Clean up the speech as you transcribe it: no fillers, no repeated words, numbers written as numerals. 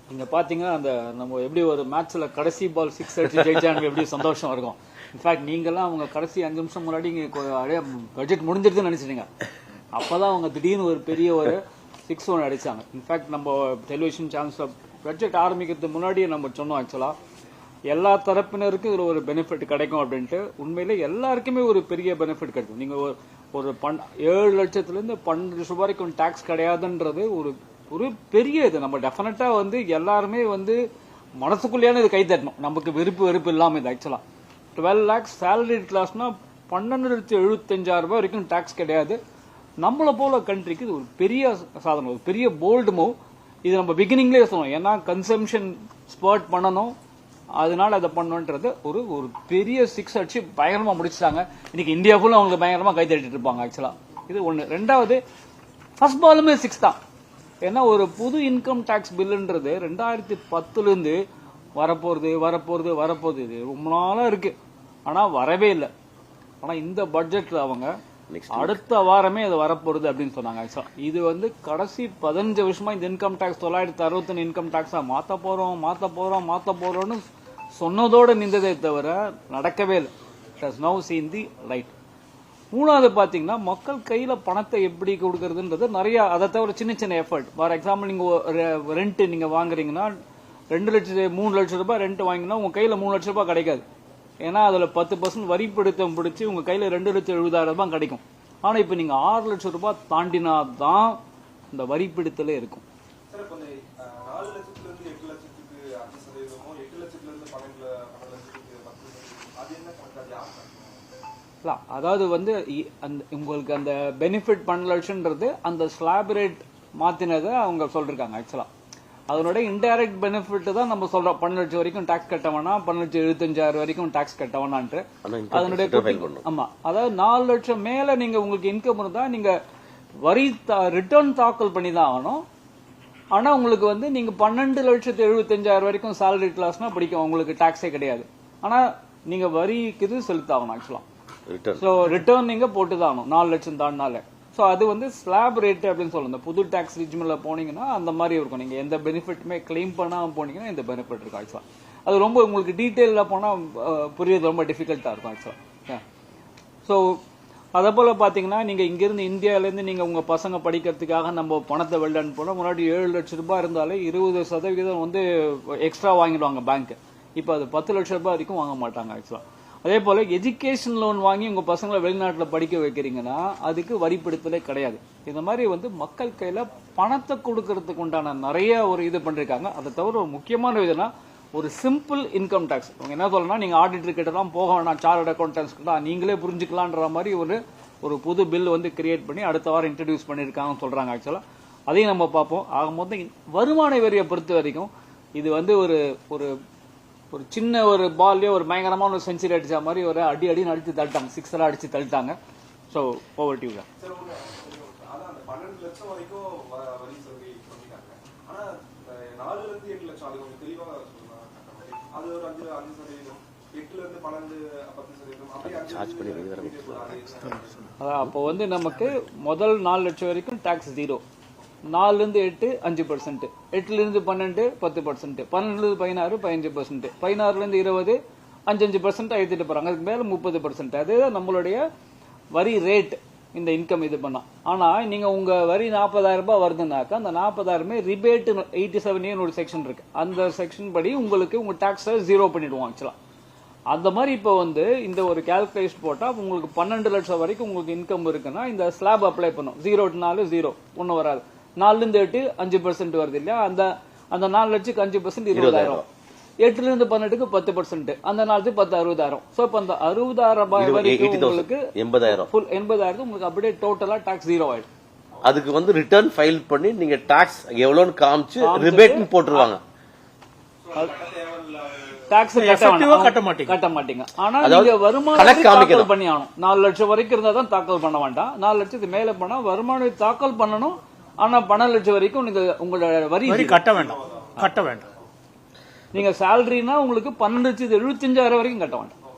நீங்க பாத்தீங்கன்னா அந்த நம்ம எப்படி ஒரு மேட்ச்ல கடைசி பால் 6 அடிச்சு ஜெயிச்சாங்க எப்படி சந்தோஷம் இருக்கும். இன்ஃபேக்ட் நீங்கெல்லாம் அவங்க கடைசி 5 நிமிஷம் முன்னாடி பட்ஜெட் முடிஞ்சிருதுன்னு நினைச்சிட்டீங்க. அப்பதான் அவங்க திடீர்னு ஒரு பெரிய ஒரு 6-1 அடிச்சாங்க. இன்ஃபேக்ட் நம்ம டெலிவிஷன் சேனல்ஸ்ல பட்ஜெட் ஆரம்பிக்கிறதுக்கு முன்னாடியே நம்ம சொன்னோம் ஆக்சுவலா எல்லா தரப்பினருக்கும் இதுல ஒரு பெனிஃபிட் கிடைக்கும் அப்படின்ட்டு. உண்மையிலே எல்லாருக்குமே ஒரு பெரிய பெனிஃபிட் கிடைக்கும். நீங்க ஒரு 7 லட்சத்துல இருந்து 12 லட்சம் வரைக்கும் டாக்ஸ் கிடையாதுன்றது ஒரு பெரிய இது. நம்ம டெஃபினட்டா எல்லாருமே மனசுக்குள்ளேயான இது கை தட்டணும். நமக்கு வெறுப்பு இல்லாம இது ஆக்சுவலா 12 lakhs சேலரி கிளாஸ்னா 12,75,000 வரைக்கும் டாக்ஸ் கிடையாது. நம்மள போல கண்ட்ரிக்கு இது ஒரு பெரிய சாதனை, ஒரு பெரிய போல்டு மூவ். இது நம்ம பிகினிங்லேயே சொன்னோம். ஏன்னா கன்சம்ஷன் ஸ்பர்ட் பண்ணணும், அதனால அதை பண்ணணுன்றது ஒரு பெரிய 6 அடிச்சு பயங்கரமா முடிச்சிட்டாங்க. இன்னைக்கு இந்தியா ஃபுல்லா அவங்களுக்கு பயங்கரமா கை தட்டிட்டு இருப்பாங்க ஆக்சுவலா. இது ஒண்ணு. ரெண்டாவது ஃபர்ஸ்ட் பாலுமே 6 தான். ஏன்னா ஒரு புது இன்கம் டாக்ஸ் பில்லுன்றது 2010 இருந்து வரப்போறது இது ரொம்ப நாளா இருக்கு. ஆனா வரவே இல்லை. ஆனா இந்த பட்ஜெட்ல அவங்க அடுத்த வாரமே அது வரப்போறது அப்படின்னு சொன்னாங்க. இது கடைசி 15 வருஷமா இந்த இன்கம் டாக்ஸ் 961 இன்கம் டாக்ஸா மாத்த போறோம்னு சொன்னதோட நின்றதே தவிர நடக்கவே இல்லை. It has now seen the light. மூணாவது பாத்தீங்கன்னா மக்கள் கையில பணத்தை எப்படி கொடுக்கறதுன்றது நிறைய, அதை தவிர சின்ன எஃபர்ட். ஃபார் எக்ஸாம்பிள் நீங்க ரெண்ட் நீங்க வாங்குறீங்கன்னா 2 லட்சம் 3 லட்சம் ரூபாய் ரெண்ட் வாங்கினா உங்க கையில 3 லட்சம் ரூபாய் கிடைக்காது. ஏன்னா அதுல 10% வரி பிடித்தம் பிடிச்சி உங்க கையில 2,70,000 ரூபாய் கிடைக்கும். ஆனா இப்ப நீங்க 6 லட்சம் ரூபாய் தாண்டினாதான் இந்த வரி பிடித்தலே இருக்கும். அதாவது உங்களுக்கு அந்த பெனிஃபிட் 12 லட்சம்ன்றது அந்த ஸ்லாப் ரேட் மாத்தினதை அவங்க சொல்றாங்க ஆக்சுவலா. அதனுடைய இன்டைரக்ட் பெனிஃபிட் தான் நம்ம சொல்றோம். 12 லட்சம் வரைக்கும் டாக்ஸ் கட்ட வேணாம், 12,75,000 வரைக்கும் டாக்ஸ் கட்ட வேணான்ட்டு. அதனுடைய ஆமா, அதாவது 4 லட்சம் மேல நீங்க உங்களுக்கு இன்கம் இருந்தா நீங்க வரி ரிட்டர்ன் தாக்கல் பண்ணி தான் ஆகணும். ஆனா உங்களுக்கு நீங்க 12,75,000 வரைக்கும் சேலரி கிளாஸ்னா பிடிக்கும், உங்களுக்கு டாக்ஸே கிடையாது. ஆனா நீங்க வரிக்கு இது செலுத்தாகணும் ஆக்சுவலா. சோ ரிட்டர்ன் நீங்க போட்டுதான் ஆகணும் 4 லட்சம் தாண்டினால. ஸோ அது ஸ்லாப் ரேட் அப்படின்னு சொல்லுங்க. புது டாக்ஸ் ரிஜிமில் போனீங்கன்னா அந்த மாதிரி இருக்கும். நீங்க எந்த பெனிஃபிட்டுமே கிளைம் பண்ணாம போனீங்கன்னா இந்த பெனிஃபிட் இருக்கும் ஆக்சுவலா. அது ரொம்ப உங்களுக்கு டீட்டெயிலாக போனால் புரியுது, ரொம்ப டிஃபிகல்ட்டா இருக்கும் ஆக்சுவலா. ஸோ அதை போல பாத்தீங்கன்னா நீங்க இங்கிருந்து இந்தியாவிலேருந்து நீங்க உங்க பசங்க படிக்கிறதுக்காக நம்ம பணத்தை வெளில அனுப்பணும். முன்னாடி 7 லட்சம் ரூபாய் இருந்தாலே 20% எக்ஸ்ட்ரா வாங்கிடுவாங்க பேங்க். இப்போ அது 10 லட்சம் ரூபாய் வரைக்கும் வாங்க மாட்டாங்க ஆக்சுவலா. அதே போல எஜுகேஷன் லோன் வாங்கி உங்க பசங்களை வெளிநாட்டில் படிக்க வைக்கிறீங்கன்னா அதுக்கு வரிப்படுத்தலே கிடையாது. இந்த மாதிரி மக்கள் கையில பணத்தை கொடுக்கறதுக்கு உண்டான நிறைய இது பண்ணிருக்காங்க. அதை தவிர ஒரு முக்கியமான இதுனா ஒரு சிம்பிள் இன்கம் டாக்ஸ். என்ன சொல்லணும்னா நீங்க ஆடிட்டர் கிட்ட தான் போக வேணாம், சார்ட் அக்கௌண்டன்ஸ் கிட்ட நீங்களே புரிஞ்சுக்கலான்ற மாதிரி ஒரு புது பில் சிரியேட் பண்ணி அடுத்த வாரம் இன்ட்ரடியூஸ் பண்ணிருக்காங்கன்னு சொல்றாங்க ஆக்சுவலா. அதையும் நம்ம பார்ப்போம். ஆகும்போது வருமான வரியை பொறுத்த வரைக்கும் இது ஒரு சின்ன ஒரு பால்லயே ஒரு பயங்கரமான ஒரு செஞ்சுரி அடிச்ச மாதிரி ஒரு அடி அடிச்சு தள்ளிட்டாங்க, 6 அடிச்சு தள்ளிட்டாங்க. So over to you. அப்போ நமக்கு முதல் 4 லட்சம் வரைக்கும் டாக்ஸ் 0, 4 இருந்து 8 5%, 8 இருந்து 12 10%, 12 இருந்து 16 15%, 16 இருந்து 20 5% ஏத்திட்டு போறாங்க. அதுக்கு மேல 30%. அதுதான் நம்மளுடைய வரி ரேட் இந்த இன்கம் இது பண்ணா. ஆனா நீங்க உங்க வரி 40,000 ரூபாய் வருதுன்னாக்கா அந்த 40,000 ரிபேட் 87A ஒரு செக்ஷன் இருக்கு. அந்த செக்ஷன் படி உங்களுக்கு உங்க டாக்ஸை 0 பண்ணிடுவோம் ஆக்சுவலா. அந்த மாதிரி இப்போ இந்த ஒரு கால்குலேஷன் போட்டா உங்களுக்கு 12 லட்சம் வரைக்கும் உங்களுக்கு இன்கம் இருக்குன்னா இந்த ஸ்லாப் அப்ளை பண்ணும். 0 0 ஒன்னும் வராது. 4 இருந்து 8 5% வருது இல்லையா? அந்த 4 லட்சத்துக்கு 5% 20,000, 8 இருந்து 12க்கு 10%, அந்த 4 10 60,000. சோ இப்ப அந்த 60,000 ரூபாய் வரைக்கும் உங்களுக்கு 80,000 ஃபுல் 80,000 உங்களுக்கு அப்படியே டோட்டலா டாக்ஸ் 0 ஆயிடும். அதுக்கு ரிட்டர்ன் ஃபைல் பண்ணி நீங்க டாக்ஸ் எவ்வளவுன்னு காமிச்சு ரிபேட் போட்டுருவாங்க. டாக்ஸ் கட்ட மாட்டீங்க. ஆனா நீங்க வருமானம் தாக்கல் பண்ணி ஆகணும். 4 லட்சம் வரைக்கும் இருந்தா தான் தாக்கல் பண்ண வேண்டாம். 4 லட்சத்துக்கு மேல பண்ணா வருமானம் தாக்கல் பண்ணணும். ஆனா 12 லட்சம் வரைக்கும் நீங்க உங்களோட வரி கட்ட வேண்டாம். நீங்க சேலரினா உங்களுக்கு 12,75,000 வரைக்கும் கட்ட வேண்டாம்.